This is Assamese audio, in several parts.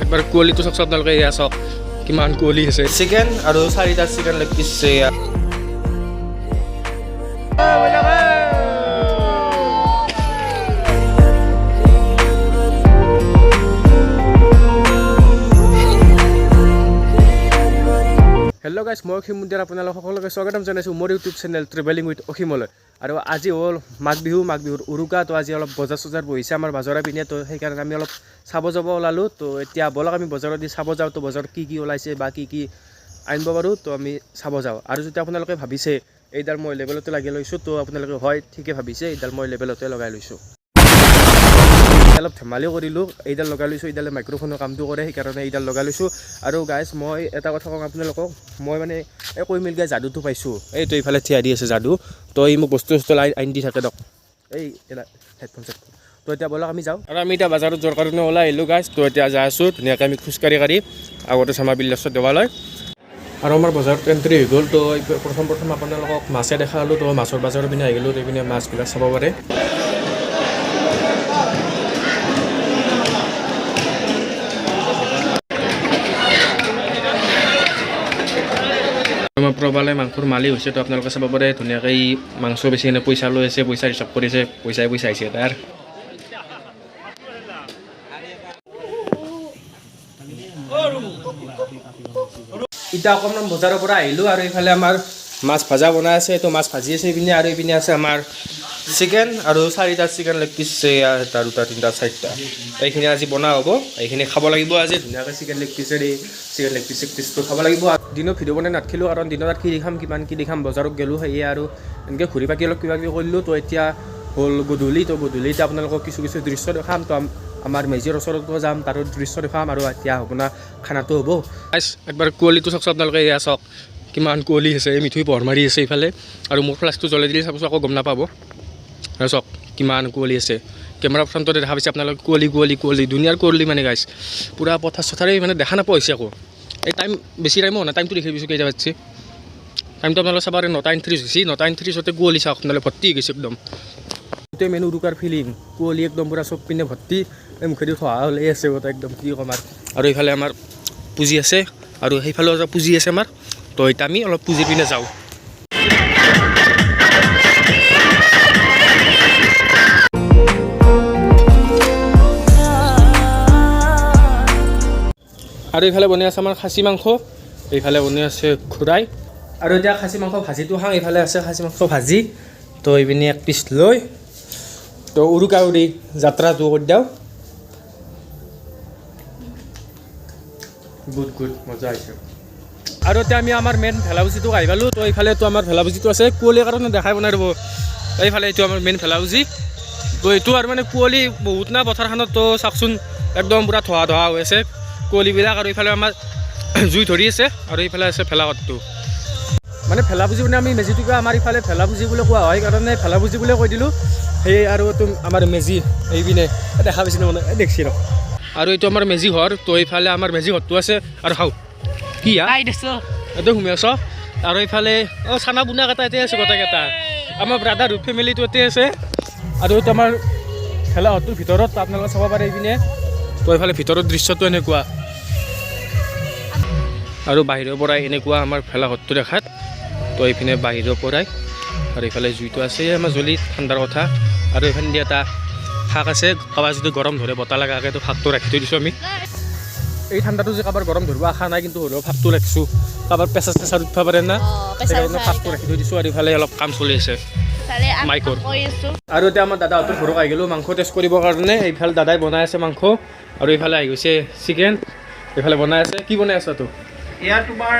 একবাৰ কোৱালিটিটো চাওকচোন আপোনালোকে, এয়া চাওক কিমান কোৱালি আছে। চিকেন আৰু 4টা চিকেন লেগ পিচ আছে। হেল্ল' গাইছ, মই অসীম মুদিয়াৰ আপোনালোক সকলোকে স্বাগতম জনাইছোঁ মোৰ ইউটিউব চেনেল ট্ৰেভেলিং উইথ অসীমলৈ। আৰু আজি হ'ল মাঘ বিহুৰ উৰুকা। তো আজি অলপ বজাৰ চজাৰ বহিছে আমাৰ বজাৰৰ পিনে, তো সেইকাৰণে আমি অলপ চাব যাব ওলালোঁ। তো এতিয়া ব'লক আমি বজাৰত দি চাব যাওঁ, তো বজাৰত কি ওলাইছে বা কি আনিব পাৰোঁ, তো আমি চাব যাওঁ। আৰু যদি আপোনালোকে ভাবিছে এইডাল মই লেবেলতে লাগি লৈছোঁ, তো আপোনালোকে হয় ঠিকে ভাবিছে, এইডাল মই লেবেলতে লগাই লৈছোঁ। অলপ ধেমালিও কৰিলোঁ, এইডাল লগাই লৈছোঁ, এইডালে মাইক্ৰফোনৰ কামটো কৰে, সেইকাৰণে এইডাল লগাই লৈছোঁ। আৰু গাইজ মই এটা কথা কওঁ আপোনালোকক, মই মানে এই কৈ মিলকৈ যাদুটো পাইছোঁ। এইটো এইফালে থিয়া দি আছে যাদু, তো এই মোক বস্তু আনি দি থাকে দক, এই হেডফোন চেডফোন। তো এতিয়া ব'লক আমি যাওঁ। আৰু আমি এতিয়া বজাৰত যোৱাৰ কাৰণে ওলাই আহিলোঁ গাইজ। তো এতিয়া যাই আছোঁ ধুনীয়াকৈ আমি খোজকাঢ়ি আগতে চামাৰ বিল্লাছত দেৱালয়। আৰু আমাৰ বজাৰত এণ্ট্ৰি হৈ গ'ল। তো প্ৰথম আপোনালোকক মাছে দেখালোঁ, তো মাছৰ বজাৰৰ পিনে আহি গ'লোঁ, এইপিনে মাছবিলাক চাব পাৰে। আমাৰ প্ৰবালে মাংসৰ মালিক হৈছে, তো আপোনালোকে চাব পাৰে ধুনীয়াকৈ মাংস বেছি কিনে পইচা লৈ আছে, পইচা হিচাপ কৰিছে, পইচা আহিছে তাৰ। এতিয়া অকণমান বজাৰৰ পৰা আহিলোঁ আৰু এইফালে আমাৰ মাছ ভাজা বনাই আছে, তো মাছ ভাজি আছে এইপিনে। আৰু এইপিনে আছে আমাৰ চিকেন আৰু 4টা চিকেন লেগ পিচ আছে, এটা 2টা 3টা 4টা। এইখিনি আজি বনোৱা হ'ব, এইখিনি খাব লাগিব আজি ধুনীয়াকৈ। চিকেন লেগ পিচটো খাব লাগিব। দিনত ভিডিঅ' বনাই নাথাকিলোঁ, কাৰণ দিনত কি দেখাম কিমান কি দেখাম, বজাৰত গ'লোঁ সেয়ে আৰু এনেকৈ ঘূৰি পাকি অলপ কিবা কিবি কৰিলোঁ। তো এতিয়া হ'ল গধূলি, তো গধূলি এতিয়া আপোনালোকক কিছু দৃশ্য দেখাম। তো আমাৰ মেজিৰ ওচৰতো যাম, তাৰো দৃশ্য দেখাম। আৰু এতিয়া আপোনাৰ খানাটো হ'ব। একবাৰ কোৱালিটিটো চাওকচোন আপোনালোকে, এয়া চাওক কিমান কোৱালি আছে, এই মিঠুই পোহৰ মাৰি আছে এইফালে। আৰু মোৰ ফ্লাছটো জ্বলাই দিলে চাবচোন আকৌ গম নাপাব। আৰু চাওক কিমান কোৱালি আছে, কেমেৰা ফ্ৰণ্টতে দেখা পাইছে আপোনালোকে। কোৱালি দুনিয়াৰ কোৱালি মানে গাইছ, পূৰা পথাৰ চথাৰে মানে দেখা নাপোৱা হৈছে আকৌ। এই টাইম বেছি টাইমো হোৱা নাই, টাইমটো দেখি পাইছোঁ কেইটা বাজিছে। টাইমটো আপোনালোকে চাব পাৰে 9:39 হৈছে। 9:39তে কোৱালি চাওক আপোনালোকে ভৰ্তি হৈ গৈছে একদম। গোটেই মেনু উৰুকাৰ ফিলিং, কোৱালি একদম পূৰা চব পিনে ভৰ্তি। এই মুখেদি থোৱা ওলাই আছে গোটেই একদম, কি ক'ম আৰু এইফালে আমাৰ পুঁজি আছে, আৰু সেইফালেও এটা পুঁজি আছে আমাৰ। তো এতিয়া আমি অলপ পুঁজিৰ পিনে যাওঁ। আৰু এইফালে বনাই আছে আমাৰ খাচী মাংস, এইফালে বনাই আছে খুৰাই। আৰু এতিয়া খাচী মাংস ভাজিটো খাওঁ, এইফালে আছে খাচী মাংস ভাজি। তো এইপিনে এক পিচ লৈ তো উৰুকা যাত্ৰাটো কৰি দিওঁ। গুড মজা হৈছে। আৰু এতিয়া আমি আমাৰ মেইন ভেলাভুজিটো আহি পালোঁ। তো এইফালেতো আমাৰ ভেলাভুজিটো আছে, কুঁৱলীৰ কাৰণে দেখাই বনাই ৰ'ব। এইফালে এইটো আমাৰ মেইন ভেলাভুজি। তো এইটো আৰু মানে কুঁৱলী বহুত না পথাৰখনত, তো চাওকচোন একদম পূৰা ধোৱা হৈ আছে কুঁৱলীবিলাক। আৰু এইফালে আমাৰ জুই ধৰি আছে, আৰু এইফালে আছে ভেলাঘৰটো। মানে ভেলাভুজি মানে আমি মেজিটোকে আমাৰ ইফালে ভেলাভুজি বুলি কোৱা হয়, কাৰণে ভেলাভুজি বুলি কৈ দিলোঁ। সেই আৰু আমাৰ মেজি এইপিনে দেখা পাইছে মানে দেখছি ৰ। আৰু এইটো আমাৰ মেজি ঘৰ, তো এইফালে আমাৰ মেজি ঘৰটো আছে। আৰু খাওঁ কি এইটো সোমাই আছ। আৰু এইফালে চানা বুনা কেইটা ইয়াতে আছে, গোটেইকেইটা আমাৰ ব্ৰাদাৰহুড ফেমিলিটো ইয়াতে আছে। আৰু এইটো আমাৰ ভেলাঘৰটোৰ ভিতৰত আপোনালোকে চাব পাৰে এইপিনে। তো এইফালে ভিতৰৰ দৃশ্যটো এনেকুৱা, আৰু বাহিৰৰ পৰাই এনেকুৱা আমাৰ ভেলাঘৰটো দেখাত। তো এইপিনে বাহিৰৰ পৰাই, আৰু এইফালে জুইটো আছে আমাৰ জ্বলি ঠাণ্ডাৰ কথা। আৰু এইফালে দি এটা শাক আছে, কাৰোবাৰ যদি গৰম ধৰে বতাহ লগাকৈ, তো শাকটো ৰাখি থৈ দিছোঁ আমি। এই ঠাণ্ডাটো যে কাৰোবাৰ গৰম ধৰিব আশা নাই, কিন্তু হ'লেও শাকটো ৰাখিছোঁ, কাৰোবাৰ প্ৰেছাৰ চেছাৰ উঠিব পাৰে না, সেইকাৰণে শাকটো ৰাখি থৈ দিছোঁ। আৰু এইফালে অলপ কাম চলি আছে মাইকৰ। আৰু এতিয়া আমাৰ দাদাহঁতৰ ঘৰত আহি গ'লোঁ মাংস টেষ্ট কৰিবৰ কাৰণে। এইফালে দাদাই বনাই আছে মাংস, আৰু এইফালে আহি গৈছে চিকেন। এইফালে বনাই আছে, কি বনাই আছা তো? এয়া তোমাৰ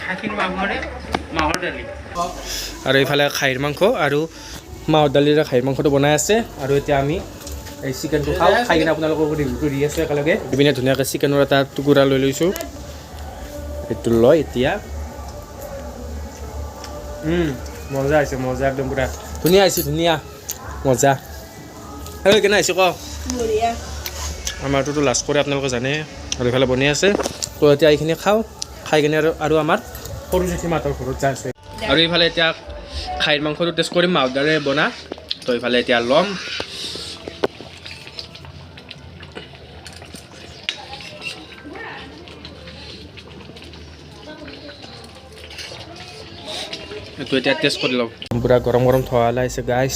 খাচীৰ মাহৰ দালি। আৰু এইফালে খাহীৰ মাংস আৰু মাহৰ দালিৰে খাহীৰ মাংসটো বনাই আছে। আৰু এতিয়া আমি এই চিকেনটো খাওঁ, খাই কিনে আপোনালোকক ৰিভিউটো দি আছোঁ একেলগে। ইপিনে ধুনীয়াকৈ চিকেনৰ এটা টুকুৰা লৈ লৈছোঁ, সেইটো লয় এতিয়া। মজা হৈছে, মজা একদম পূৰা ধুনীয়া হৈছে, ধুনীয়া মজা। আৰু কেনে আহিছে কওক? আমাৰটোতো লাষ্ট কৰি আপোনালোকে জানে। আৰু এইফালে বনাই আছে, তো এতিয়া এইখিনি খাওঁ, খাই কিনে আৰু আমাৰ সৰু জেঠী মাহঁতৰ ঘৰত যাই আছে। আৰু এইফালে এতিয়া খাহীৰ মাংসটো টেষ্ট কৰিম, মাহৰ দালিৰে বনা। তো এইফালে এতিয়া ল'ম। এইটো এতিয়া টেষ্ট কৰি লওঁ পূৰা গৰম গৰম থোৱা ওলাইছে গাইছ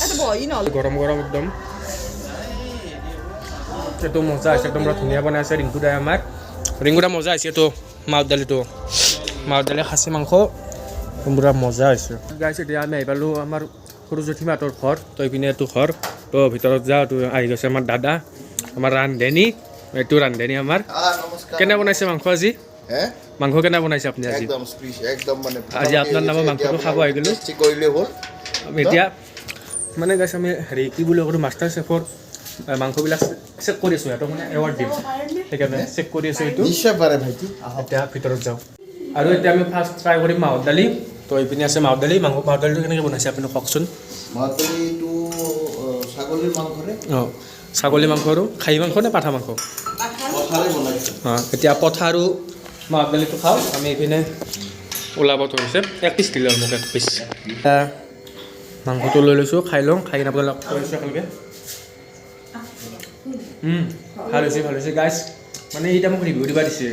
গৰম গৰম একদম এইটো মজা হৈছে একদম পূৰা ধুনীয়া বনাই আছে ৰিংকু দাই আমাৰ ৰিংকু দা মজা হৈছে এইটো মাউত দালি খাচী মাংস পূৰা মজা হৈছে গাইছ এতিয়া আমি আহি পালোঁ আমাৰ সৰু জেঠীমাহঁতৰ ঘৰ তো এইপিনে এইটো ঘৰ তো ভিতৰত যাওঁ তো আহি গৈছে আমাৰ দাদা আমাৰ ৰান্ধনী এইটো ৰান্ধনী আমাৰ কেনে বনাইছে মাংস আজি মাংস কেনে বনাইছে আপুনি আজি আজি আপোনাৰ নামৰ মাংসটো খাব আহি গ'লোঁ এতিয়া মানে গাইছ আমি হেৰি কি বুলি কওঁ মাষ্টাৰ চেফৰ মাংসবিলাক চেক কৰি আছোঁ সিহঁতক মানে এৱাৰ্ড দিম সেইকাৰণে চেক কৰি আছোঁ এইটো এতিয়া ভিতৰত যাওঁ আৰু এতিয়া আমি ফাৰ্ষ্ট ট্ৰাই কৰিম মাহৰ দালি তো এইপিনে আছে মাহৰ দালি মাহৰ দালিটো কেনেকৈ বনাইছে আপুনি কওকচোন অঁ ছাগলী মাংস আৰু খাহী মাংস নে পাঠা মাংস অঁ এতিয়া পঠা আৰু মাহৰ দালিটো খাওঁ আমি এইপিনে ওলাব ধৰিছে এক পিচ দিলে মোক এক পিচ মাংসটো লৈ লৈছোঁ খাই লওঁ খাই কিনে আপোনালোক কৰিছোঁ একেলগে ভাল হৈছে গাইছ মানে এতিয়া মোক ৰিভিউ দিব দিছে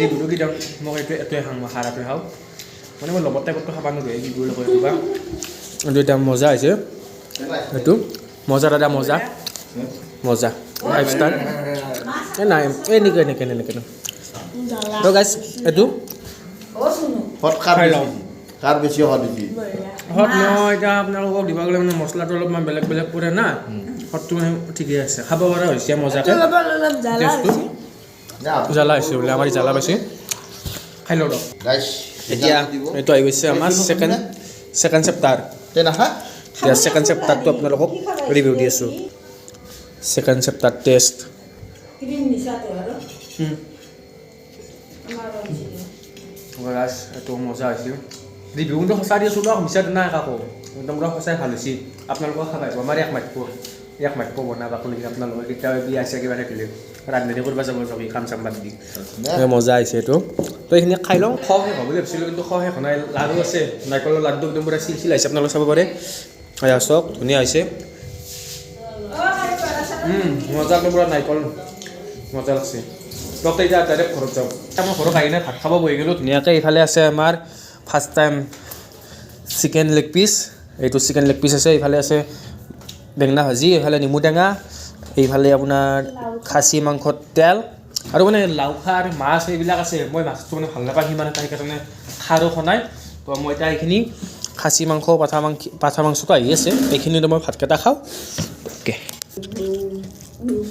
ৰিভিউটো কি দিম মোক এইটোৱে খাওঁ মই হাৰাটোৱে খাওঁ মানে মই লগত টাইপতটো খাব নোৱাৰোঁ এই ৰিভিউ লগত কিবা এইটো এতিয়া মজা হৈছে এইটো মজা দাদা মজা 5 ষ্টাৰ এই নাই এনেকৈ তো গাইছ এইটো খাই লওঁ হট মই এতিয়া আপোনালোকক দিব গ'লে মানে মছলাটো অলপমান বেলেগ পৰে না হটটো মানে ঠিকেই আছে খাব পৰা হৈছে মজাকৈ জ্বালা হৈছে বোলে আমাৰ জ্বালা পাইছে খাই লওঁ এতিয়া এইটো আহি গৈছে আমাৰ ছেকেণ্ড চেপ্টাৰ এতিয়া ছেকেণ্ড চেপ্টাৰটো আপোনালোকক ৰিভিউ দি আছোঁ ছেকেণ্ড চেপ্টাৰ টেষ্ট এইটো মজা হৈছে ৰিভিউ কিন্তু সঁচা দি আছোঁ ন মিছাটো নাই কাকো একদম পূৰা সঁচাই ভাল হৈছে আপোনালোকক খাবাই আমাৰ এক মাতিব বনাব আপুনি আপোনালোকে কেতিয়াবা বিয়া আছে কিবা থাকিলে ৰান্ধনি কৰিব যাব যাবি কাম চাম বাদ দি মজা হৈছে এইটো তো এইখিনি খাই লওঁ খোৱা শেষ হ'ব বুলি ভাবিছিলোঁ কিন্তু খোৱা শেষ নাই লাড়ু আছে নাৰিকলৰ লাড্ডু একদম পূৰা চিলচিল আহিছে আপোনালোকে চাব পাৰে চাওক ধুনীয়া হৈছে মজা একদম পূৰা নাৰিকল মজা লাগছে ডক্টৰ এতিয়া ডাইৰেক্ট ঘৰত যাওঁ মই ঘৰত আহি কিনে ভাত খাব বহি গ'লোঁ ধুনীয়াকৈ এইফালে আছে আমাৰ first time chicken leg piece এইটো চিকেন লেগ পিচ আছে এইফালে আছে বেঙেনা ভাজি এইফালে নেমু টেঙা এইফালে আপোনাৰ খাচী মাংসত তেল আৰু মানে লাও খাৰ মাছ এইবিলাক আছে মই মাছটো মানে ভাল নাপাওঁ সিমান এটা সেইকাৰণে খাৰো খনাই তো মই এতিয়া এইখিনি খাচী মাংস পাঠা মাংসটো আহি আছে এইখিনিতো মই ভাতকেইটা খাওঁ অ'কে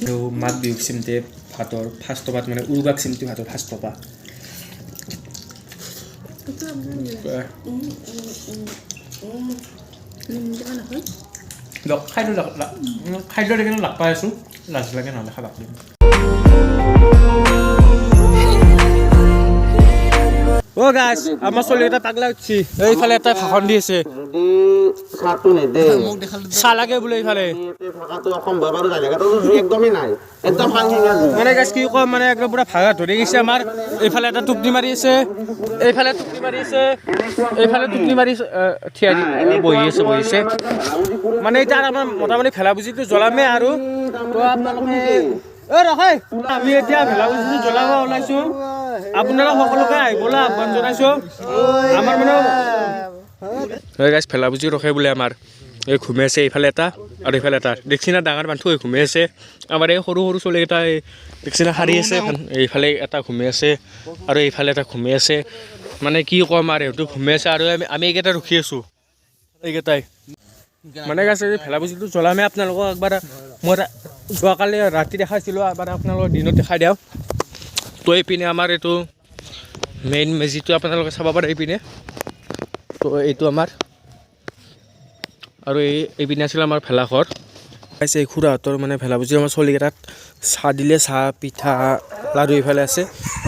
আৰু মাঘ বিহুক চিমতে ভাতৰ ফাৰ্ষ্ট পাত মানে উৰুবাক চিমটি ভাতৰ ফাৰ্ষ্ট পা খাদ্য দেখি লাগ পাই আছোঁ লাজ লাগে নহ'লে খাবা অ' গাইছ আমাৰ ছোৱালীকেইটা পাগলা উঠছি এইফালে এটা ভাষণ দি আছে চাহ লাগে বোলে এইফালে মানে গাইছ কি কম মানে একদম পুৰা ভাগা ধৰি গৈছে আমাৰ এইফালে এটা টুপনি মাৰি আছে এইফালে টুপনি মাৰি থিয়া দি বহি আছে মানে এতিয়া আমাৰ মোটামুটি ভেলা বুজিটো জ্বলামেই আৰু তো আপোনালোকে ৰখাই আমি এতিয়া ভেলা বুজিটো জ্বলাব ওলাইছোঁ আপোনালোক সকলোকে আহিবলৈ আহ্বান জনাইছোঁ আমাৰ মানে গাইছ ভেলা বুজি ৰখে বোলে আমাৰ এই ঘুমে আছে এইফালে এটা আৰু এইফালে এটা দেখছি না ডাঙৰ মানুহ এই ঘুমে আছে আমাৰ এই সৰু ছোৱালীকেইটা দেখছি না সাৰি আছে এইফালে এটা ঘুমে আছে আৰু এইফালে এটা ঘুমে আছে মানে কি ক'ম আৰু সিহঁতো ঘুমে আছে আৰু আমি এইকেইটা ৰখি আছোঁ এইকেইটাই মানে গাইছ ভেলা বুজিটো জ্বলামে আপোনালোকক একবাৰ মই যোৱাকালি ৰাতি দেখাইছিলোঁ এবাৰ আপোনালোকক দিনত দেখাই দিওঁ তো এইপিনে আমাৰ এইটো মেইন মেজিটো আপোনালোকে চাব পাৰে এইপিনে তো এইটো আমাৰ আৰু এইপিনে আছিল আমাৰ ভেলাঘৰ পাইছে এই খুৰাহঁতৰ মানে ভেলা বুজি আমাৰ ছোৱালীকেইটাক চাহ দিলে চাহ পিঠা লাড়ু এইফালে আছে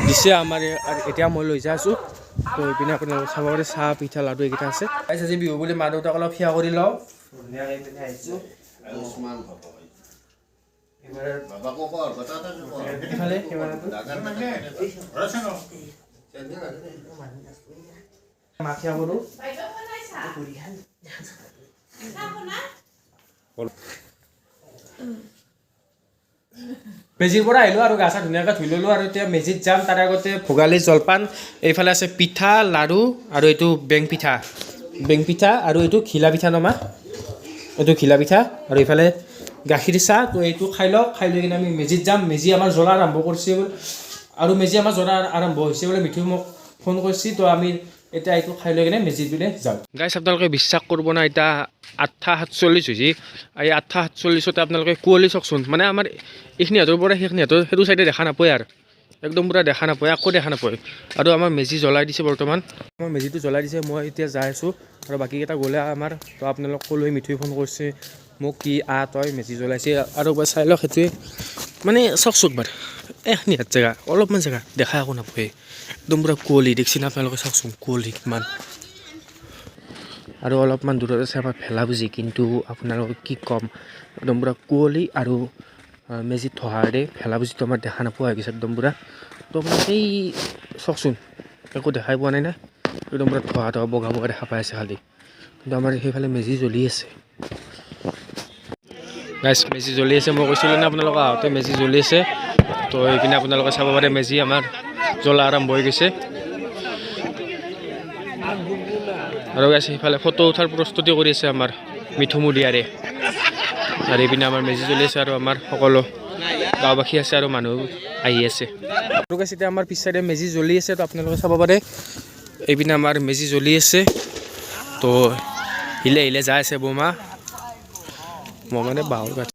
দিছে আমাৰ এতিয়া মই লৈ যাই আছোঁ তো এইপিনে আপোনালোকে চাব পাৰে চাহ পিঠা লাড়ু এইকেইটা আছে পাইছে আজি বিহু বুলি মা দেউতাক অলপ সেৱা কৰি লওঁ ধুনীয়াকৈ এইপিনে আহিছোঁ মাখিয়া কৰোঁ মেজিৰ পৰা আহিলোঁ আৰু গা চা ধুনীয়াকৈ ধুই ল'লোঁ আৰু এতিয়া মেজিত যাম তাৰ আগতে ভোগালী জলপান এইফালে আছে পিঠা লাড়ু আৰু এইটো বেং পিঠা বেং পিঠা আৰু এইটো ঘিলা পিঠা নমা এইটো ঘিলা পিঠা আৰু এইফালে গাখীৰ চাহ তো এইটো খাই লওক খাই লৈ কিনে আমি মেজিত যাম মেজি আমাৰ জ্বলা আৰম্ভ কৰিছে আৰু মেজি আমাৰ জ্বলা আৰম্ভ হৈছে বোলে মিঠুই মোক ফোন কৰিছে তো আমি এতিয়া এইটো খাই লৈ কিনে মেজিত বোলে যাওঁ গাইছ আপোনালোকে বিশ্বাস কৰিব না এতিয়া 8:47 হৈছে এই 8:47তে আপোনালোকে কুঁৱলী চাওকচোন মানে আমাৰ এইখিনি হাতৰ পৰা সেইখিনি হাতৰ সেইটো চাইডে দেখা নাপায় আৰু একদম পুৰা দেখা নাপায় একো দেখা নাপায় আৰু আমাৰ মেজি জ্বলাই দিছে বৰ্তমান আমাৰ মেজিটো জ্বলাই দিছে মই এতিয়া যাই আছোঁ আৰু বাকীকেইটা গ'লে আমাৰ তো আপোনালোক ক'লৈ মিঠুই ফোন কৰিছে মোক কি তই মেজি জ্বলাইছে আৰু এবাৰ চাই লওক সেইটোৱে মানে চাওকচোন বাৰ এইখিনি হাত জেগা অলপমান জেগা দেখা একো নাপায় একদম পুৰা কুঁৱলী দেখিছে না আপোনালোকে চাওকচোন কুঁৱলী কিমান আৰু অলপমান দূৰত আছে আমাৰ ভেলাপুজি কিন্তু আপোনালোকে কি ক'ম একদম পুৰা কুঁৱলী আৰু মেজিত থহাৰে ভেলাপুজিটো আমাৰ দেখা নোপোৱা হৈ গৈছে একদম পুৰা তো আপোনাৰ সেই চাওকচোন একো দেখাই পোৱা নাই না একদম পুৰা থহা বগা বগা দেখা পাই আছে খালি কিন্তু আমাৰ সেইফালে মেজি জ্বলি আছে গাইছ মেজি জ্বলি আছে মই কৈছিলোঁ না আপোনালোকে আহোঁতে মেজি জ্বলি আছে তো এইপিনে আপোনালোকে চাব পাৰে মেজি আমাৰ জ্বলা আৰম্ভ হৈ গৈছে আৰু গাইছ সেইফালে ফটো উঠাৰ প্ৰস্তুতি কৰি আছে আমাৰ মিঠু মুদিয়াৰে আৰু এইপিনে আমাৰ মেজি জ্বলি আছে আৰু আমাৰ সকলো গাঁওবাসী আছে আৰু মানুহ আহি আছে আৰু গাইছ এতিয়া আমাৰ পিছ চাইডে মেজি জ্বলি আছে তো আপোনালোকে চাব পাৰে এইপিনে আমাৰ মেজি জ্বলি আছে তো হিলে হিলে যাই আছে বোমা মই মানে বাহৰ গাছ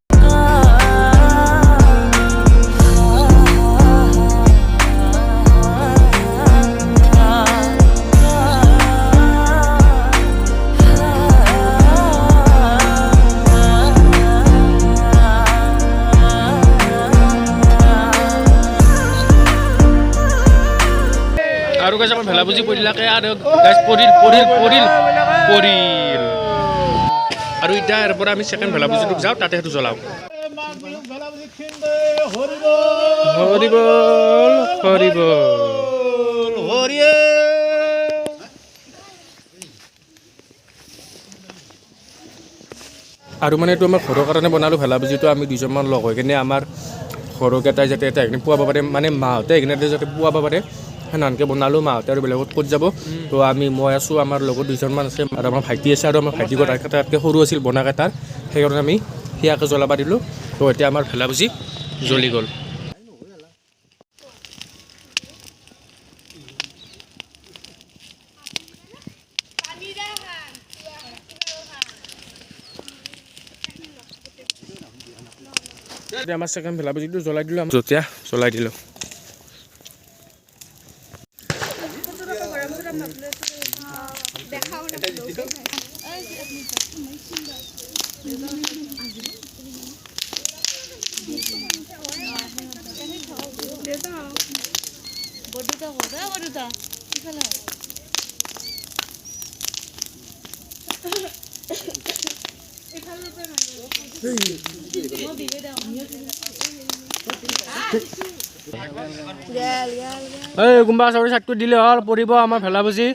আৰু গাছ আমাৰ ভেলাপুজি পৰিলাকে আৰু গাছ পৰিল আৰু এতিয়া ইয়াৰ পৰা আমি ছেকেণ্ড ভেলাপুজিটোক যাওঁ তাতে সেইটো জ্বলাওঁ আৰু মানে এইটো আমাৰ ঘৰৰ কাৰণে বনালোঁ ভেলাপুজিটো আমি দুজনমান লগ হৈ কিনে আমাৰ ঘৰকেইটাই যাতে এটা সেইখিনি পুৱাব পাৰে মানে মাহঁতে সেইখিনি যাতে পুৱাব পাৰে সেনেকৈ বনালোঁ মাহঁতে আৰু বেলেগত ক'ত যাব তো মই আছোঁ আমাৰ লগত দুজনমান আছে আৰু আমাৰ ভাইটি আছে আৰু আমাৰ ভাইটি তাতকৈ সৰু আছিল বনাকেইটাৰ সেইকাৰণে আমি সেয়াকৈ জ্বলাব দিলোঁ তো এতিয়া আমাৰ ভেলাপুজি জ্বলি গ'ল এতিয়া আমাৰ ছেকেণ্ড ভেলাপুজিটো জ্বলাই দিলোঁ যেতিয়া জ্বলাই দিলোঁ কোনোবা চাউৰি চাইডটো দিলে হ'ল পৰিব আমাৰ ভেলাপুজি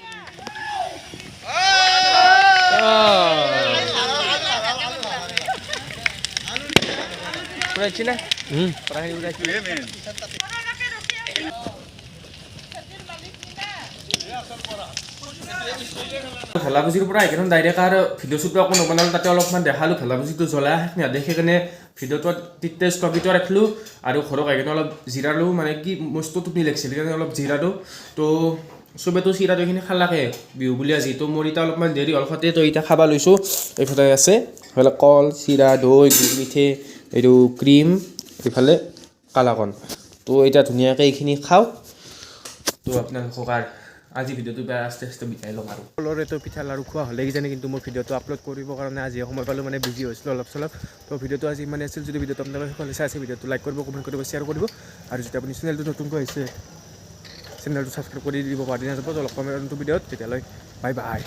ভেলাপুজিৰ পৰা এইকেইখন ডাইৰেক্ট আৰু ভিডিঅ' শ্বুটটো আকৌ নবনালোঁ তাতে অলপমান দেখালোঁ ভেলাপুজিটো জ্বলাই দেখি কিনে ভিডিঅ'টো তিতে স্থগিত ৰাখিলোঁ আৰু ঘৰত আহি কিনে অলপ জিৰালোঁ মানে কি মস্ত টোপনি লাগিছিল সেইকাৰণে অলপ জিৰালোঁ তো চবেতো চিৰা দৈখিনি খালাকে বিহু বুলি আজি তো মোৰ এতিয়া অলপমান দেৰি হ'ল খাতে তো এতিয়া খাব লৈছোঁ এইফালে আছে এইফালে কল চিৰা দৈ গুৰ মিঠৈ এইটো ক্ৰীম এইফালে কালাকন তো এতিয়া ধুনীয়াকৈ এইখিনি খাওঁ তো আপোনালোকক আৰু আজি ভিডিঅ'টো বেয়া আস্তে আস্তে বিতাই ল'ম আৰু কলৰেতো পিঠা লাৰু খোৱা হ'লে কিজানি কিন্তু মোৰ ভিডিঅ'টো আপলোড কৰিবৰ কাৰণে আজি সময় পালোঁ মানে বিজি হৈছিলোঁ অলপ চলপ তো ভিডিঅ'টো আজি ইমানে আছিল যদি ভিডিঅ'টো আপোনালোকে সকলোৱে চাই আছে ভিডিঅ'টো লাইক কৰিব কমেণ্ট কৰিব শ্বেয়াৰ কৰিব আৰু যদি আপুনি চেনেলটো নতুনকৈ আহিছে চেনেলটো ছাবস্ক্ৰাইব কৰি দিব পাৰি নাযাব তো লগ পাম নতুন ভিডিঅ'ত তেতিয়ালৈ বাই বাই